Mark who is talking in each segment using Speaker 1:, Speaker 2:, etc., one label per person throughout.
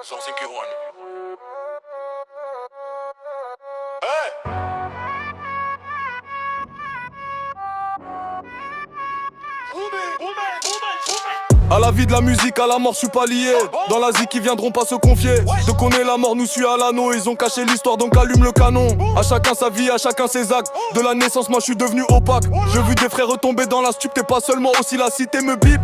Speaker 1: Something you want. Hey!
Speaker 2: À la vie de la musique, à la mort, je suis pas lié. Dans l'Asie qui viendront pas se confier. De connaître la mort nous suit à l'anneau. Ils ont caché l'histoire donc allume le canon. À chacun sa vie, à chacun ses actes. De la naissance, moi je suis devenu opaque. J'ai vu des frères retomber dans la stup. T'es pas seulement aussi la cité me bip.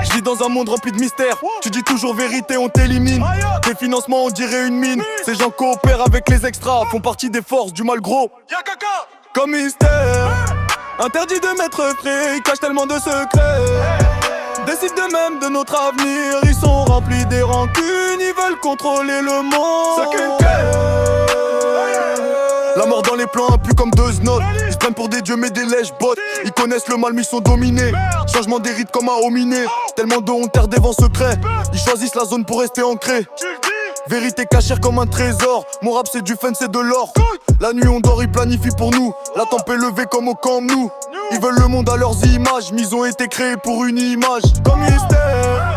Speaker 2: Je vis dans un monde rempli de mystères. Tu dis toujours vérité, on t'élimine. Tes financements, on dirait une mine. Ces gens coopèrent avec les extras. Font partie des forces du mal gros.
Speaker 1: Y'a caca!
Speaker 2: Comme mystère. Interdit de mettre frais. Ils cachent tellement de secrets. Décident de même de notre avenir. Ils sont remplis des rancunes. Ils veulent contrôler le monde. La mort dans les plans, un peu comme deux notes. Ils se prennent pour des dieux mais des lèches-bottes. Ils connaissent le mal mais ils sont dominés. Changement des rites comme un hominé. Tellement de honte, terre des vents secrets. Ils choisissent la zone pour rester ancrés. Vérité cachère comme un trésor. Mon rap c'est du fun, c'est de l'or. La nuit on dort, ils planifient pour nous. La tempe est levée comme au camp nous. Ils veulent le monde à leurs images, mais ils ont été créés pour une image. Comme mystère.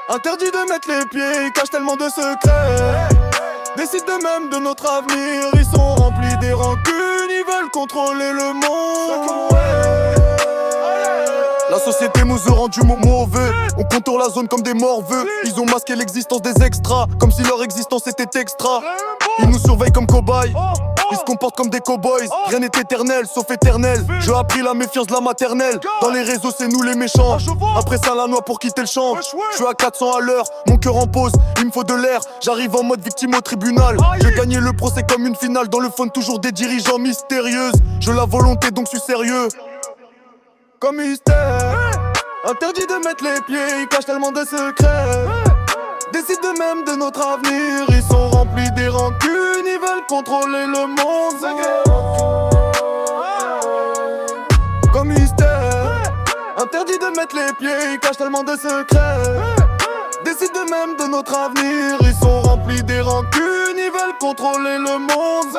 Speaker 2: Interdit de mettre les pieds, ils cachent tellement de secrets. Décident de même de notre avenir. Ils sont remplis des rancunes, ils veulent contrôler le monde. La société nous a rendu mauvais. On contourne la zone comme des morveux. Ils ont masqué l'existence des extras, comme si leur existence était extra. Ils nous surveillent comme cobayes. Ils se comportent comme des cowboys. Rien n'est éternel, sauf éternel. J'ai appris la méfiance de la maternelle. Dans les réseaux, c'est nous les méchants. Après ça, la noix pour quitter le champ. Je suis à 400 à l'heure, mon cœur en pause. Il me faut de l'air, j'arrive en mode victime au tribunal. J'ai gagné le procès comme une finale. Dans le fun, toujours des dirigeants mystérieux. Je la volonté, donc je suis sérieux. Comme mystère. Interdit de mettre les pieds, ils cachent tellement de secrets. Décident de même de notre avenir. Ils sont remplis des rancunes, ils veulent contrôler le monde. Comme mystère. Interdit de mettre les pieds, ils cachent tellement de secrets. Décident de même de notre avenir. Ils sont remplis des rancunes, ils veulent contrôler le monde.